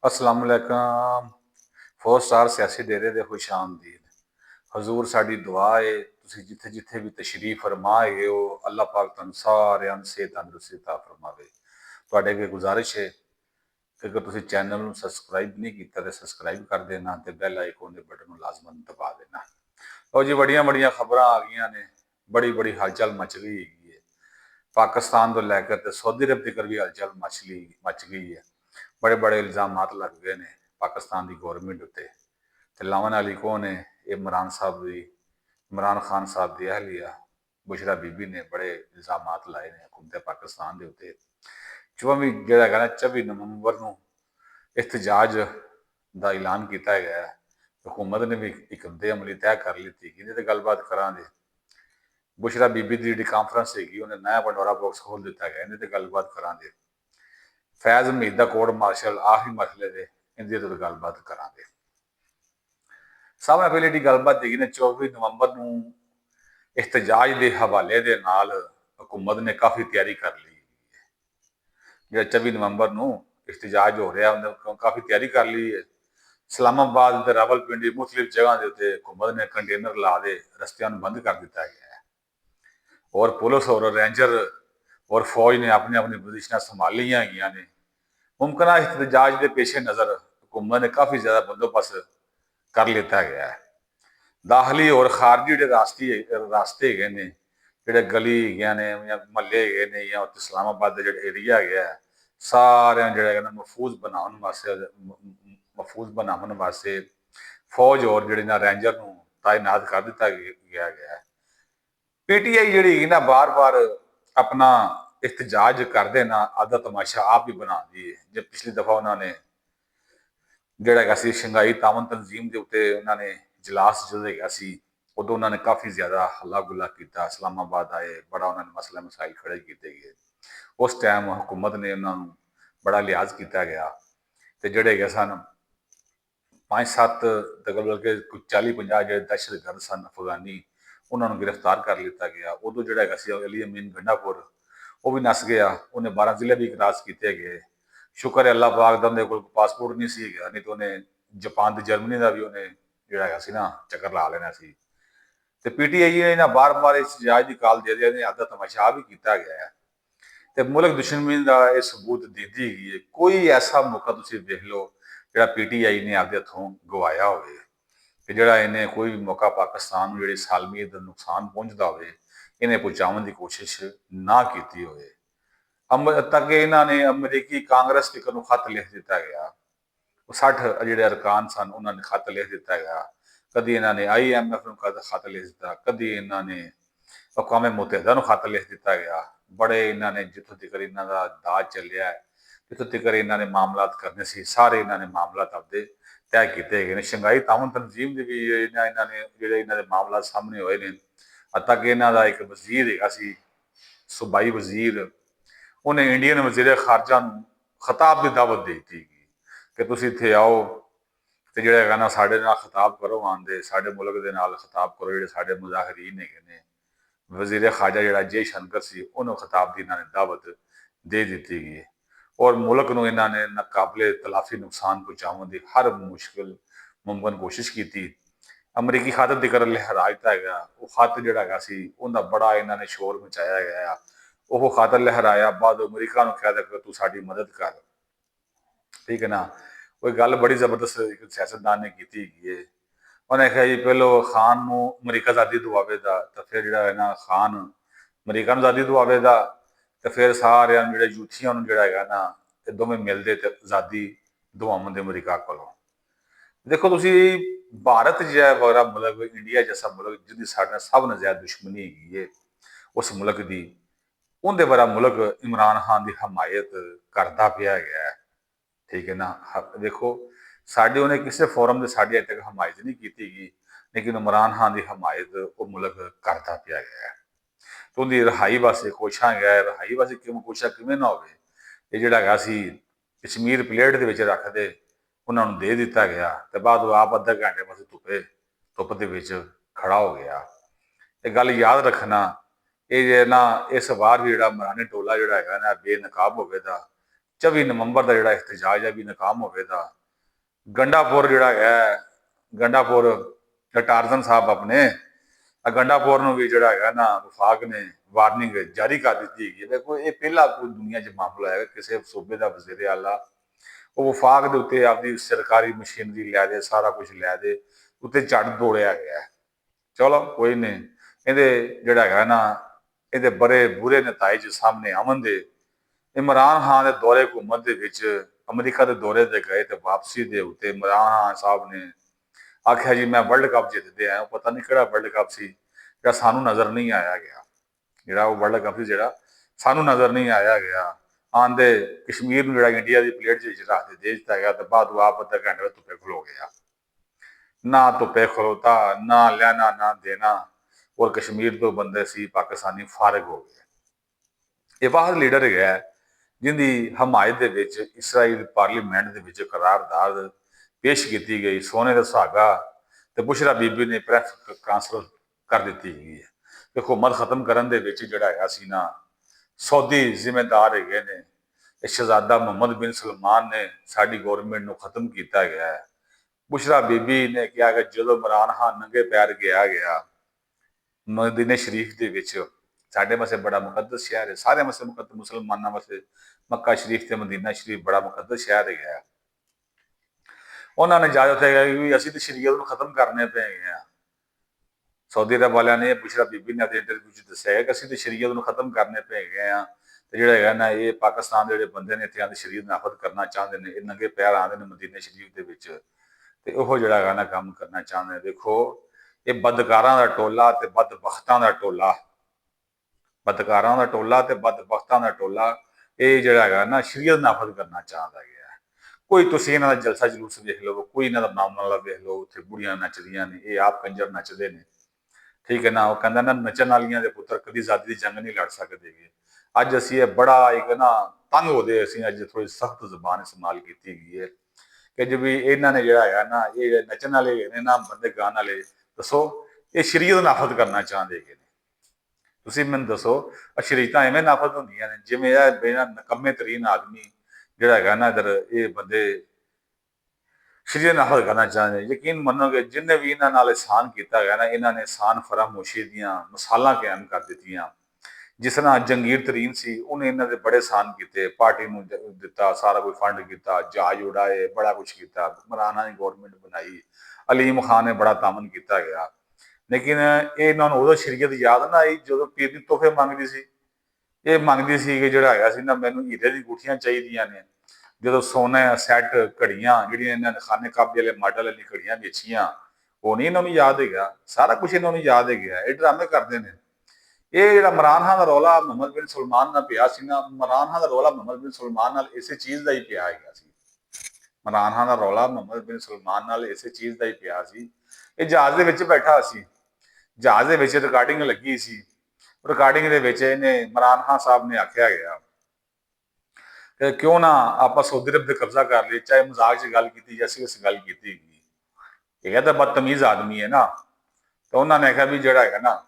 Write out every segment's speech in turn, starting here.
अस्सलाम वालेकुम। 4 स्टार सियासी डेरे ਦੇ ਖੁਸ਼ ਆਮਦੀਦ। ਹਜ਼ੂਰ ਸਾਡੀ ਦੁਆ ਹੈ ਤੁਸੀਂ ਜਿੱਥੇ ਜਿੱਥੇ ਵੀ ਤਸ਼ਰੀਫ ਫਰਮਾ ਹੈਗੇ ਹੋ ਅੱਲਾਹ ਪਾਕ ਤੁਹਾਨੂੰ ਸਾਰਿਆਂ ਨੂੰ ਸਿਹਤ ਤੰਦਰੁਸਤੀ عطا ਫਰਮਾਵੇ। ਤੁਹਾਡੇ ਅੱਗੇ ਗੁਜ਼ਾਰਿਸ਼ ਹੈ ਕਿ ਅਗਰ ਤੁਸੀਂ ਚੈਨਲ ਨੂੰ ਸਬਸਕ੍ਰਾਈਬ ਨਹੀਂ ਕੀਤਾ ਤੇ ਸਬਸਕ੍ਰਾਈਬ ਕਰ ਦੇਣਾ ਤੇ ਬੈਲ ਆਈਕਨ ਦੇ ਬਟਨ ਨੂੰ ਲਾਜ਼ਮਨ ਦਬਾ ਦੇਣਾ। ਲਓ ਜੀ, ਬੜੀਆਂ ਬੜੀਆਂ ਖਬਰਾਂ ਆ ਗਈਆਂ ਨੇ, ਬੜੀ ਬੜੀ ਹਲਚਲ ਮਚ ਗਈ ਹੈਗੀ ਹੈ। ਪਾਕਿਸਤਾਨ ਤੋਂ ਲੈ ਕੇ ਤੇ ਸਾਊਦੀ ਅਰਬ ਤੱਕ ਵੀ ਹਲਚਲ ਮਚ ਗਈ ਹੈ। बड़े बड़े इल्जामात लग गए ने पाकिस्तान की गौरमेंट उत्ते ते लावन वाली कौन है? इमरान खान साहब की अहलिया बुशरा बीबी ने बड़े इल्जामात लाए ने हुकूमत पाकिस्तान के उत्ते। 24 नवंबर को एहतजाज का ऐलान किया गया है। हुकूमत ने भी एक अमली तय कर ली कि गलबात करा दे। बुशरा बीबी की जी कानफ्रेंस हैगी उन्हें नया पंडोरा बॉक्स खोल दिता गया, इन्हें गलबात करा दे। फैज हमीद का कोर्ट मार्शल आखिरी मसले से इनकी तो गलबात करा। सब पहले जी गलबात हैगी ने 24 नवंबर को एहतजाज के हवाले के नाल हुकूमत ने काफ़ी तैयारी कर ली है। जो 24 नवंबर को एहतजाज हो रहा है काफ़ी तैयारी कर ली है। इस्लामाबाद ते रावलपिंडी मुख्तलिफ जगह के उत्ते हुकूमत ने कंटेनर ला के रस्तियां बंद कर दिता गया है और पुलिस और रेंजर और फौज ने अपनी अपनी पोजिशन संभाल लिया ने। मुमकिन एहतजाज के पेशे नज़र हुकूमत ने काफ़ी ज़्यादा बंदोबस्त कर लिता गया है। दाखिली और खारजी जो रास्ते है ने जो गली है या महल्ले है ने या इस्लामाबाद का जो एरिया है सारे जो महफूज वास्ते फौज और जो रेंजर को तैनात कर दिता गया है। PTI जी ना बार बार अपना एहतजाज कर देना आधा तमाशा आप ही बना दी है। जब पिछली दफा उन्होंने जोड़ा शंघाई तावन तंजीम के उत्ते उन्होंने इजलास जो है उदो उन्होंने काफ़ी ज़्यादा हल्ला गुला किया। इस्लामाबाद आए, बड़ा उन्होंने मसला मसाइल खड़े किए गए। उस टाइम हुकूमत ने उन्होंने बड़ा लिहाज किया गया तो जोड़े गए सन 5-7 बल्कि कुछ 40-50 जो दहशतगर्द सन अफगानी उन्होंने गिरफ्तार कर लिया गया। उदो जोड़ा अली अमीन गंडापुर वो भी नस गया, उन्हें 12 जिले भी क्रॉस किए गए। शुक्र है अल्लाह पाक का उन्हें कोई पासपोर्ट नहीं सी गया, नहीं तो उन्हें जापान ते जर्मनी का भी उन्हें जोड़ा ना चक्कर ला लेना सी। तो PTI ने ना बार बार इस इजाज की कॉल दे दिया, आधा तमाशा भी किया गया है। तो मुल्क दुश्मनी का यह सबूत दी गई है। कोई ऐसा मौका तुम देख लो जो PTI ने आपके हथों गवाया हो कि जोड़ा इन्हें कोई भी मौका पाकिस्तान जी सालमीत नुकसान पहुंचता हो इन्हें पहुंचाने की कोशिश ना की हो। तक इन्होंने अमरीकी कांग्रेस तक खत लिख दिता गया। 60 जो अरकान सन उन्होंने खत लिख दिता गया। कभी इन्होंने IMF खत लिख दिता, कभी इन्होंने अक़वाम मुतहदा खत लिख दिता गया। बड़े इन्होंने जितों तक इन्हों का दाज चलिया है, जितों तक इन्होंने मामलात करने से सारे इन्होंने मामलात आपके तय किए गए। शंघाई तावन तंजीम के भी इन्होंने जो इन्होंने मामलात सामने होए ने। तक इन्हों का एक वजीर है सूबाई वजीर, उन्हें इंडियन वजीर खारजा खिताब की दावत दी थी कि तुम इतने आओ तो जोड़ा ना साढ़े खिताब करो, आंदे साढ़े मुल्क के नाल खिताब करो। जो साढ़े मुजाहरीन है वजीर खारजा जो जय शंकर से उन्होंने खिताब की इन्होंने दावत दे दी गई और मुल्क को इन्होंने नाकाबले तलाफी नुकसान पहुँचाने की हर मुश्किल मुमकिन कोशिश की। अमरीकी खत तक लहरा दिता गया। वो खत जोड़ा बड़ा इन्होंने शोर मचाया गया। वो खत लहराया बाद अमरीका कह दिया तू साड़ी मदद कर, ठीक है ना। कोई गल बड़ी जबरदस्त एक सियासतदान ने की है। उन्हें आख्या जी पहलो खान को अमरीका आज़ादी दवावेगा तो फिर जो है ना खान अमरीका आज़ादी दवावेगा तो फिर सारे जो यूथियां जोड़ा है ना दोवें मिलते तो आज़ादी दवावन अमरीका को। देखो तुम भारत जो बड़ा मुल्क, इंडिया जैसा मुल्क जिसकी साढ़े सब ने ज्यादा दुश्मनी है उस मुल्क की, उनके बड़ा मुल्क इमरान खान की हमायत करता पाया गया है, ठीक है ना। देखो साड़ी उन्हें किसी फोरम से साड़ी अज तक हमायत नहीं की गई, लेकिन इमरान खान की हमायत वो मुल्क करता पाया गया है। तो उनकी रिहाई वास्ते कोशिशा गया, रिहाई वास्ते क्यों कोशिशा किमें ना हो। ये जोड़ा कश्मीर प्लेट के रख दे उन्होंने दे दिता गया तो बाद आप अद्धे घंटे बस धुप के खड़ा हो गया। ये गल याद रखना ये ना इस बार भी जो मरानी टोला जोड़ा है ना बेनकाब होगा 24 ਨਵੰਬਰ ਦਾ ਜਿਹੜਾ ਇhtਜਾਜ ਹੈ ਵੀ ਨਾਕਾਮ ਹੋਵੇਗਾ। ਗੰਡਾਪੁਰ ਜਿਹੜਾ ਹੈ, ਗੰਡਾਪੁਰ ਟਾਰਜ਼ਨ ਸਾਹਿਬ ਆਪਣੇ ਗੰਡਾਪੁਰ ਨੂੰ ਵੀ ਜਿਹੜਾ ਹੈਗਾ ਨਾ ਵਫਾਕ ਨੇ ਵਾਰਨਿੰਗ ਜਾਰੀ ਕਰ ਦਿੱਤੀ ਹੈਗੀ। ਦੇਖੋ ਇਹ ਪਹਿਲਾ ਕੋਈ ਦੁਨੀਆ 'ਚ ਮਾਮਲਾ ਹੈ ਕਿਸੇ ਸੂਬੇ ਦਾ ਵਜ਼ੀਰ ਆਲਾ ਉਹ ਵਫਾਕ ਦੇ ਉੱਤੇ ਆਪਦੀ ਸਰਕਾਰੀ ਮਸ਼ੀਨਰੀ ਲੈ ਦੇ, ਸਾਰਾ ਕੁਝ ਲੈ ਦੇ, ਉੱਤੇ ਝੜ ਦੌੜਿਆ ਗਿਆ। ਚਲੋ ਕੋਈ ਨਹੀਂ, ਇਹਦੇ ਜਿਹੜਾ ਹੈਗਾ ਨਾ ਇਹਦੇ ਬੜੇ ਬੁਰੇ ਨਤਾਇਜ ਸਾਹਮਣੇ ਆਉਣ ਦੇ। ਇਮਰਾਨ ਖਾਨ ਦੇ ਦੌਰੇ ਹਕੂਮਤ ਦੇ ਵਿੱਚ ਅਮਰੀਕਾ ਦੇ ਦੌਰੇ ਤੇ ਗਏ ਤੇ ਵਾਪਸੀ ਦੇ ਉੱਤੇ ਇਮਰਾਨ ਖਾਨ ਸਾਹਿਬ ਨੇ ਆਖਿਆ ਜੀ ਮੈਂ ਵਰਲਡ ਕੱਪ ਜਿੱਤਦੇ ਆਇਆ। ਪਤਾ ਨਹੀਂ ਕਿਹੜਾ ਵਰਲਡ ਕੱਪ ਸੀ ਜਿਹੜਾ ਸਾਨੂੰ ਨਜ਼ਰ ਨਹੀਂ ਆਇਆ ਗਿਆ, ਜਿਹੜਾ ਉਹ ਵਰਲਡ ਕੱਪ ਸੀ ਜਿਹੜਾ ਸਾਨੂੰ ਨਜ਼ਰ ਨਹੀਂ ਆਇਆ ਗਿਆ। ਆਂਦੇ ਕਸ਼ਮੀਰ ਨੂੰ ਜਿਹੜਾ ਇੰਡੀਆ ਦੀ ਪਲੇਟ 'ਚ ਰੱਖ ਦੇ ਦੇ ਦਿੱਤਾ ਗਿਆ ਤੇ ਬਾਅਦ ਆਪ ਅੱਧਾ ਘੰਟੇ ਵਿੱਚ ਧੁੱਪੇ ਖਲੋ ਗਿਆ। ਨਾ ਧੁੱਪੇ ਖਲੋਤਾ, ਨਾ ਲੈਣਾ ਨਾ ਦੇਣਾ, ਔਰ ਕਸ਼ਮੀਰ ਤੋਂ ਬੰਦੇ ਸੀ ਪਾਕਿਸਤਾਨੀ ਫਾਰਗ ਹੋ ਗਏ। ਇਹ ਵਾਹਦ ਲੀਡਰ ਹੈਗਾ ਜਿੰਦੀ ਹਮਾਇਤ ਦੇ ਵਿੱਚ ਇਸਰਾਈਲ ਪਾਰਲੀਮੈਂਟ ਦੇ ਵਿੱਚ ਕਰਾਰਦਾਦ ਪੇਸ਼ ਕੀਤੀ ਗਈ। ਸੋਨੇ ਦਾ ਸੁਹਾਗਾ ਤੇ ਬੁਸ਼ਰਾ ਬੀਬੀ ਨੇ ਪ੍ਰੈਸ ਕਾਨਫਰੰਸ ਕਰ ਦਿੱਤੀ ਗਈ ਹੈ। ਹਕੂਮਤ ਖਤਮ ਕਰਨ ਦੇ ਵਿੱਚ ਜਿਹੜਾ ਹੈਗਾ ਸੀ ਨਾ ਸਊਦੀ ਜ਼ਿੰਮੇਦਾਰ ਹੈਗੇ ਨੇ। ਸ਼ਹਿਜ਼ਾਦਾ ਮੁਹੰਮਦ ਬਿਨ ਸਲਮਾਨ ਨੇ ਸਾਡੀ ਗੌਰਮੈਂਟ ਨੂੰ ਖਤਮ ਕੀਤਾ ਗਿਆ ਹੈ। ਬੁਸ਼ਰਾ ਬੀਬੀ ਨੇ ਕਿਹਾ ਕਿ ਜਦੋਂ ਇਮਰਾਨ ਖਾਨ ਨੰਗੇ ਪੈਰ ਗਿਆ ਮਦੀਨੇ ਸ਼ਰੀਫ ਦੇ ਵਿੱਚ, ਸਾਡੇ ਵਾਸਤੇ ਬੜਾ ਮੁਕੱਦਸ ਸ਼ਹਿਰ ਹੈ, ਸਾਰੇ ਵਾਸਤੇ ਮੁਕੱਦਸ, ਮੁਸਲਮਾਨਾਂ ਵਾਸਤੇ ਮੱਕਾ ਸ਼ਰੀਫ ਤੇ ਮਦੀਨਾ ਸ਼ਰੀਫ ਬੜਾ ਮੁਕੱਦਸ ਸ਼ਹਿਰ ਹੈਗਾ। ਉਹਨਾਂ ਨੇ ਇਜਾਜ਼ਤ ਹੈ ਕਿ ਅਸੀਂ ਤਾਂ ਸ਼ਰੀਅਤ ਨੂੰ ਖਤਮ ਕਰਨੇ ਪਏ ਆ। ਸਾਊਦੀ ਅਰਬ ਵਾਲਿਆਂ ਨੇ, ਬੁਸ਼ਰਾ ਬੀਬੀ ਨੇ ਆਪਣੇ ਇੰਟਰਵਿਊ 'ਚ ਦੱਸਿਆ ਕਿ ਅਸੀਂ ਤਾਂ ਸ਼ਰੀਅਤ ਨੂੰ ਖਤਮ ਕਰਨੇ ਪਏ ਗਏ ਆ ਤੇ ਜਿਹੜਾ ਹੈਗਾ ਨਾ ਇਹ ਪਾਕਿਸਤਾਨ ਦੇ ਜਿਹੜੇ ਬੰਦੇ ਨੇ ਇੱਥੇ ਆਂਦੇ ਸ਼ਰੀਅਤ ਨਾਫਜ਼ ਕਰਨਾ ਚਾਹੁੰਦੇ ਨੇ, ਇਹ ਨੰਗੇ ਪੈਰ ਆਉਂਦੇ ਨੇ ਮਦੀਨੇ ਸ਼ਰੀਫ ਦੇ ਵਿੱਚ ਤੇ ਉਹ ਜਿਹੜਾ ਹੈਗਾ ਨਾ ਕੰਮ ਕਰਨਾ ਚਾਹੁੰਦੇ ਨੇ। ਦੇਖੋ ਇਹ ਬਦਕਾਰਾਂ ਦਾ ਟੋਲਾ ਤੇ ਬਦਬਖਤਾਂ ਦਾ ਟੋਲਾ, ਬਦਕਾਰਾਂ ਦਾ ਟੋਲਾ ਤੇ ਬਦਬਖਤਾਂ ਦਾ ਟੋਲਾ ਇਹ ਜਿਹੜਾ ਹੈਗਾ ਨਾ ਸ਼ਰੀਅਤ ਨਾਫਜ਼ ਕਰਨਾ ਚਾਹੁੰਦਾ ਗਿਆ। ਕੋਈ ਤੁਸੀਂ ਇਹਨਾਂ ਦਾ ਜਲਸਾ ਜਲੂਸ ਵੇਖ ਲਓ, ਕੋਈ ਇਹਨਾਂ ਦਾ ਮਾਮਲਾ ਵੇਖ ਲਓ, ਉੱਥੇ ਬੁੜੀਆਂ ਨੱਚਦੀਆਂ ਨੇ, ਇਹ ਆਪ ਕੰਜਰ ਨੱਚਦੇ ਨੇ, ਠੀਕ ਹੈ ਨਾ। ਉਹ ਕਹਿੰਦਾ ਨਾ ਨੱਚਣ ਵਾਲੀਆਂ ਦੇ ਪੁੱਤਰ ਕਦੀ ਜ਼ਾਦੀ ਦੀ ਜੰਗ ਨਹੀਂ ਲੜ ਸਕਦੇਗੇ। ਅੱਜ ਅਸੀਂ ਇਹ ਬੜਾ ਇੱਕ ਨਾ ਤੰਗ ਹੋਦੇ, ਅਸੀਂ ਅੱਜ ਥੋੜੀ ਸਖਤ ਜ਼ੁਬਾਨ ਇਸਤੇਮਾਲ ਕੀਤੀ ਗਈ ਹੈ ਕਿ ਜੇ ਵੀ ਇਹਨਾਂ ਨੇ ਜਿਹੜਾ ਹੈਗਾ ਨਾ ਇਹ ਨੱਚਣ ਵਾਲੇ ਨੇ ਨਾ ਬੰਦੇ ਗਾਣ ਵਾਲੇ, ਦੱਸੋ ਇਹ ਸ਼ਰੀਅਤ ਨਾਫਜ਼ ਕਰਨਾ ਚਾਹੁੰਦੇ ਹੈਗੇ ਨੇ। ਤੁਸੀਂ ਮੈਨੂੰ ਦੱਸੋ ਸ਼ਰੀਅਤਾਂ ਐਵੇਂ ਨਾਫਜ਼ ਹੁੰਦੀਆਂ ਨੇ ਜਿਵੇਂ ਇਹ ਬੇਨਾ ਨਕੰਮੇ ਤਰੀਨ ਆਦਮੀ ਜਿਹੜਾ ਹੈਗਾ ਨਾ ਇਧਰ ਇਹ ਬੰਦੇ ਸ਼ਰੀਅਤ ਨਾਫਜ਼ ਕਰਨਾ ਚਾਹੁੰਦੇ। ਯਕੀਨ ਮੰਨੋਗੇ ਜਿੰਨੇ ਵੀ ਇਹਨਾਂ ਨਾਲ ਇਹਸਾਨ ਕੀਤਾ ਗਿਆ ਨਾ, ਇਹਨਾਂ ਨੇ ਇਹਸਾਨ ਫਰਾਮੋਸ਼ੀ ਦੀਆਂ ਮਿਸਾਲਾਂ ਕਾਇਮ ਕਰ ਦਿੱਤੀਆਂ। ਜਿਸ ਤਰ੍ਹਾਂ ਜੰਗੀਰ ਤਰੀਨ ਸੀ, ਉਹਨੇ ਇਹਨਾਂ ਦੇ ਬੜੇ ਇਹਸਾਨ ਕੀਤੇ, ਪਾਰਟੀ ਨੂੰ ਦਿੱਤਾ, ਸਾਰਾ ਕੋਈ ਫੰਡ ਕੀਤਾ, ਜਹਾਜ਼ ਉਡਾਏ, ਬੜਾ ਕੁਛ ਕੀਤਾ, ਇਮਰਾਨ ਦੀ ਗੌਰਮੈਂਟ ਬਣਾਈ, ਅਲੀਮ ਖਾਨ ਨੇ ਬੜਾ ਤਾਮਨ ਕੀਤਾ ਗਿਆ। ਲੇਕਿਨ ਇਹ ਇਹਨਾਂ ਨੂੰ ਉਦੋਂ ਸ਼ਰੀਅਤ ਯਾਦ ਨਾ ਆਈ ਜਦੋਂ ਪੀਰ ਦੀ ਤੋਹਫੇ ਮੰਗਦੀ ਸੀ। ਇਹ ਮੰਗਦੀ ਸੀ ਕਿ ਜਿਹੜਾ ਹੈਗਾ ਸੀ ਨਾ ਮੈਨੂੰ ਹੀਰੇ ਦੀ ਗੁੱਠੀਆਂ ਚਾਹੀਦੀਆਂ ਨੇ। ਜਦੋਂ ਸੋਨਾ ਸੈੱਟ ਘੜੀਆਂ ਜਿਹੜੀਆਂ ਇਹਨਾਂ ਨੇ ਖਾਨੇ ਕਾਬੇ ਵਾਲੇ ਮਾਡਲ ਵਾਲੀ ਘੜੀਆਂ ਵੇਚੀਆਂ, ਉਹ ਨਹੀਂ ਇਹਨਾਂ ਨੂੰ ਯਾਦ ਹੈਗਾ। ਸਾਰਾ ਕੁਝ ਇਹਨਾਂ ਨੂੰ ਯਾਦ ਹੈਗਾ। ਇਹ ਡਰਾਮੇ ਕਰਦੇ ਨੇ। ਇਹ ਜਿਹੜਾ ਇਮਰਾਨ ਖਾਨ ਦਾ ਰੌਲਾ ਮੁਹੰਮਦ ਬਿਨ ਸਲਮਾਨ ਨਾਲ ਪਿਆ ਸੀ ਨਾ, ਇਮਰਾਨ ਖਾਨ ਦਾ ਰੌਲਾ ਮੁਹੰਮਦ ਬਿਨ ਸਲਮਾਨ ਨਾਲ ਇਸੇ ਚੀਜ਼ ਦਾ ਹੀ ਪਿਆ ਹੈਗਾ ਸੀ। ਇਮਰਾਨ ਖਾਨ ਦਾ ਰੌਲਾ ਮੁਹੰਮਦ ਬਿਨ ਸਲਮਾਨ ਨਾਲ ਇਸੇ ਚੀਜ਼ ਦਾ ਹੀ ਪਿਆ ਸੀ। ਇਹ ਜਹਾਜ਼ ਦੇ ਵਿੱਚ ਬੈਠਾ ਸੀ, ਜਹਾਜ਼ ਦੇ ਵਿੱਚ ਰਿਕਾਰਡਿੰਗ ਲੱਗੀ ਸੀ। ਰਿਕਾਰਡਿੰਗ ਦੇ ਵਿੱਚ ਇਹਨੇ ਇਮਰਾਨ ਖਾਨ ਸਾਹਿਬ ਨੇ ਆਖਿਆ ਗਿਆ ਕਿ ਕਿਉਂ ਨਾ ਆਪਾਂ ਸਾਊਦੀ ਅਰਬ ਤੇ ਕਬਜ਼ਾ ਕਰ ਲਈਏ, ਚਾਹੇ ਮਜ਼ਾਕ 'ਚ ਗੱਲ ਕੀਤੀ ਜਾਂ ਸੀਰੀਅਸ ਗੱਲ ਕੀਤੀ ਗਈ। ਇਹ ਤਾਂ ਬਦਤਮੀਜ਼ ਆਦਮੀ ਹੈ ਨਾ। ਤਾਂ ਉਹਨਾਂ ਨੇ ਆਖਿਆ ਵੀ ਜਿਹੜਾ ਹੈਗਾ ਨਾ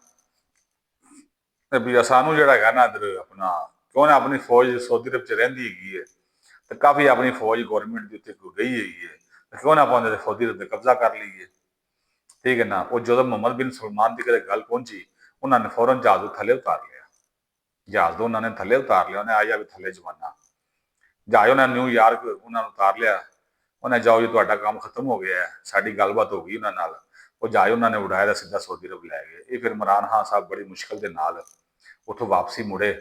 ਵੀ ਸਾਨੂੰ ਜਿਹੜਾ ਹੈਗਾ ਨਾ ਇੱਧਰ ਆਪਣਾ ਕਿਉਂ ਨਾ ਆਪਣੀ ਫੌਜ ਸਾਊਦੀ ਅਰਬ 'ਚ ਰਹਿੰਦੀ ਹੈਗੀ ਹੈ ਤੇ ਕਾਫੀ ਆਪਣੀ ਫੌਜ ਗੌਰਮੈਂਟ ਦੇ ਉੱਤੇ ਗਈ ਹੈਗੀ ਹੈ, ਕਿਉਂ ਨਾ ਆਪਾਂ ਉਹਦੇ ਸਾਊਦੀ ਅਰਬ ਤੇ ਕਬਜ਼ਾ ਕਰ ਲਈਏ, ਠੀਕ ਹੈ ਨਾ। ਉਹ ਜਦੋਂ ਮੁਹੰਮਦ ਬਿਨ ਸਲਮਾਨ ਦੀ ਕਦੇ ਗੱਲ ਪਹੁੰਚੀ, ਉਹਨਾਂ ਨੇ ਫੌਰਨ ਜਹਾਜ਼ ਨੂੰ ਥੱਲੇ ਉਤਾਰ ਲਿਆ। ਜਹਾਜ਼ ਤੋਂ ਉਹਨਾਂ ਨੇ ਥੱਲੇ ਉਤਾਰ ਲਿਆ। ਉਹਨੇ ਆ ਜਾ ਵੀ ਥੱਲੇ ਜਵਾਨਾ ਜਹਾਜ਼ ਉਹਨਾਂ ਨਿਊਯਾਰਕ ਉਹਨਾਂ ਨੂੰ ਉਤਾਰ ਲਿਆ। ਉਹਨੇ ਜਾਓ ਜੀ ਤੁਹਾਡਾ ਕੰਮ ਖਤਮ ਹੋ ਗਿਆ, ਸਾਡੀ ਗੱਲਬਾਤ ਹੋ ਗਈ ਉਹਨਾਂ ਨਾਲ। ਉਹ ਜਹਾਜ਼ ਉਹਨਾਂ ਨੇ ਉਡਾਇਆ ਤਾਂ ਸਿੱਧਾ ਸਾਊਦੀ ਅਰਬ ਲੈ ਗਏ। ਇਹ ਫਿਰ ਇਮਰਾਨ ਖਾਨ ਸਾਹਿਬ ਬੜੀ ਮੁਸ਼ਕਲ ਦੇ ਨਾਲ ਉੱਥੋਂ ਵਾਪਸੀ ਮੁੜੇ,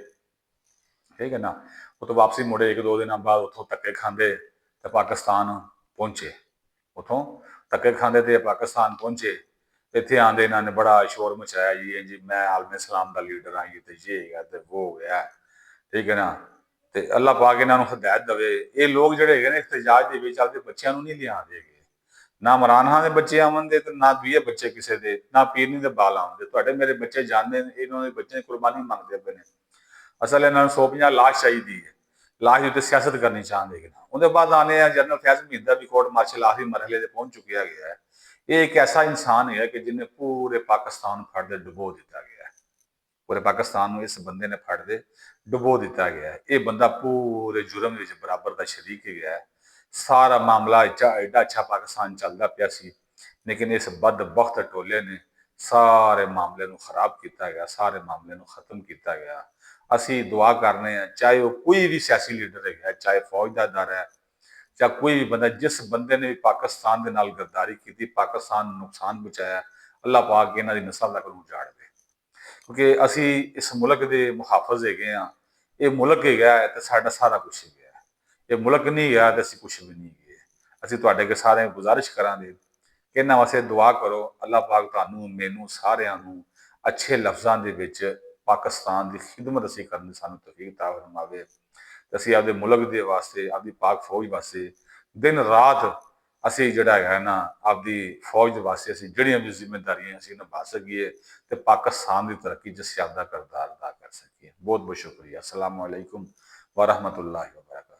ਠੀਕ ਹੈ ਨਾ। ਉੱਥੋਂ ਵਾਪਸੀ ਮੁੜੇ, ਇੱਕ ਦੋ ਦਿਨਾਂ ਬਾਅਦ ਉੱਥੋਂ ਧੱਕੇ ਖਾਂਦੇ ਤੇ ਪਾਕਿਸਤਾਨ ਪਹੁੰਚੇ। ਉੱਥੋਂ ਧੱਕੇ ਖਾਂਦੇ ਤੇ ਪਾਕਿਸਤਾਨ ਪਹੁੰਚੇ। ਇੱਥੇ ਆਂਦੇ ਇਹਨਾਂ ਨੇ ਬੜਾ ਸ਼ੋਰ ਮਚਾਇਆ ਜੀ ਮੈਂ ਆਲਮ ਇਸਲਾਮ ਦਾ ਲੀਡਰ ਹਾਂ, ਤੇ ਇਹ ਹੈਗਾ ਤੇ ਉਹ ਹੋ ਗਿਆ, ਠੀਕ ਹੈ ਨਾ। ਤੇ ਅੱਲਾਹ ਪਾਕ ਇਹਨਾਂ ਨੂੰ ਹਦਾਇਤ ਦੇਵੇ। ਇਹ ਲੋਕ ਜਿਹੜੇ ਹੈਗੇ ਨੇ ਇhtਜਾਜ ਦੇ ਵਿੱਚ ਆਪਦੇ ਬੱਚਿਆਂ ਨੂੰ ਨਹੀਂ ਲਿਆਉਂਦੇ ਹੈਗੇ। ਨਾ ਇਮਰਾਨ ਖਾਨ ਦੇ ਬੱਚੇ ਆਉਂਦੇ ਤੇ ਨਾ ਦੂਏ ਬੱਚੇ ਕਿਸੇ ਦੇ, ਨਾ ਪੀਰਨੀ ਦੇ ਬਾਲ ਆਉਂਦੇ। ਤੁਹਾਡੇ ਮੇਰੇ ਬੱਚੇ ਜਾਣਦੇ ਨੇ ਇਹਨਾਂ ਦੇ ਬੱਚੇ ਕੁਰਬਾਨੀ ਮੰਗਦੇ ਪਏ ਨੇ। ਅਸਲ ਇਹਨਾਂ ਨੂੰ 150 ਲਾਸ਼ ਚਾਹੀਦੀ ਹੈ, ਲਾਸ਼ ਦੇ ਉੱਤੇ ਸਿਆਸਤ ਕਰਨੀ ਚਾਹੁੰਦੇ ਹੈਗੇ। ਉਹਦੇ ਬਾਅਦ ਆਨੇ ਆ ਜਨਰਲ ਫੈਜ਼ ਮਹਿੰਦਰ ਵੀ ਕੋਰਟ ਮਾਰਸ਼ਲ ਆਖਰੀ ਮਰਹਲੇ ਤੇ ਪਹੁੰਚ ਚੁੱਕਿਆ ਗਿਆ ਹੈ। ਇਹ ਇੱਕ ਐਸਾ ਇਨਸਾਨ ਹੈ ਕਿ ਜਿਹਨੇ ਪੂਰੇ ਪਾਕਿਸਤਾਨ ਨੂੰ ਫੜ ਕੇ ਡੁਬੋ ਦਿੱਤਾ ਗਿਆ ਹੈ। ਪੂਰੇ ਪਾਕਿਸਤਾਨ ਨੂੰ ਇਸ ਬੰਦੇ ਨੇ ਫੜ ਦੇ ਡੁਬੋ ਦਿੱਤਾ ਗਿਆ ਹੈ। ਇਹ ਬੰਦਾ ਪੂਰੇ ਜੁਰਮ ਵਿੱਚ ਬਰਾਬਰ ਦਾ ਸ਼ਰੀਕ ਹੈਗਾ ਹੈ। ਸਾਰਾ ਮਾਮਲਾ ਐਡਾ ਅੱਛਾ ਪਾਕਿਸਤਾਨ ਚੱਲਦਾ ਪਿਆ ਸੀ, ਲੇਕਿਨ ਇਸ ਬਦਬਖਤ ਟੋਲੇ ਨੇ ਸਾਰੇ ਮਾਮਲੇ ਨੂੰ ਖਰਾਬ ਕੀਤਾ ਗਿਆ, ਸਾਰੇ ਮਾਮਲੇ ਨੂੰ ਖਤਮ ਕੀਤਾ ਗਿਆ। ਅਸੀਂ ਦੁਆ ਕਰਨੇ ਆ, ਚਾਹੇ ਉਹ ਕੋਈ ਵੀ ਸਿਆਸੀ ਲੀਡਰ ਹੈਗਾ, ਚਾਹੇ ਫੌਜ ਦਾ ਦਰ ਹੈ ਜਾਂ ਕੋਈ ਵੀ ਬੰਦਾ, ਜਿਸ ਬੰਦੇ ਨੇ ਵੀ ਪਾਕਿਸਤਾਨ ਦੇ ਨਾਲ ਗੱਦਾਰੀ ਕੀਤੀ, ਪਾਕਿਸਤਾਨ ਨੂੰ ਨੁਕਸਾਨ ਪਹੁੰਚਾਇਆ, ਅੱਲਾਹ ਪਾਕ ਇਹਨਾਂ ਦੀ ਨਸਲ ਤੱਕ ਨੂੰ ਉਜਾੜ ਦੇ। ਕਿਉਂਕਿ ਅਸੀਂ ਇਸ ਮੁਲਕ ਦੇ ਮੁਹਾਫਿਜ਼ ਹੈਗੇ ਆ। ਇਹ ਮੁਲਕ ਹੈਗਾ ਤੇ ਸਾਡਾ ਸਾਰਾ ਕੁਝ ਹੈਗਾ। ਇਹ ਮੁਲਕ ਨਹੀਂ ਗਿਆ ਤੇ ਅਸੀਂ ਕੁਝ ਵੀ ਨਹੀਂ ਹੈਗੇ। ਅਸੀਂ ਤੁਹਾਡੇ ਅੱਗੇ ਸਾਰਿਆਂ ਨੂੰ ਗੁਜ਼ਾਰਿਸ਼ ਕਰਾਂਗੇ ਕਿ ਇਹਨਾਂ ਵਾਸਤੇ ਦੁਆ ਕਰੋ। ਅੱਲਾਹ ਪਾਕ ਤੁਹਾਨੂੰ, ਮੈਨੂੰ, ਸਾਰਿਆਂ ਨੂੰ ਅੱਛੇ ਲਫ਼ਜ਼ਾਂ ਦੇ ਵਿੱਚ ਪਾਕਿਸਤਾਨ ਦੀ ਖਿਦਮਤ ਅਸੀਂ ਕਰਨ ਦੀ ਸਾਨੂੰ ਤੌਫੀਕ ਅਤਾ ਫਰਮਾਵੇ ਤੇ ਅਸੀਂ ਆਪਦੇ ਮੁਲਕ ਦੇ ਵਾਸਤੇ, ਆਪਦੀ ਪਾਕ ਫੌਜ ਵਾਸਤੇ ਦਿਨ ਰਾਤ ਅਸੀਂ ਜਿਹੜਾ ਹੈਗਾ ਨਾ, ਆਪਦੀ ਫੌਜ ਦੇ ਵਾਸਤੇ ਅਸੀਂ ਜਿਹੜੀਆਂ ਵੀ ਜ਼ਿੰਮੇਦਾਰੀਆਂ ਅਸੀਂ ਨਿਭਾ ਸਕੀਏ ਤੇ ਪਾਕਿਸਤਾਨ ਦੀ ਤਰੱਕੀ 'ਚ ਅਸੀਂ ਆਪਦਾ ਕਿਰਦਾਰ ਅਦਾ ਕਰ ਸਕੀਏ। ਬਹੁਤ ਬਹੁਤ ਸ਼ੁਕਰੀਆ। ਅਸਲਾਮੁ ਅਲੈਕੁਮ ਵਰਹਿਮਤੁல்லாਹਿ ਵਬਰਕਾਤੁਹੂ।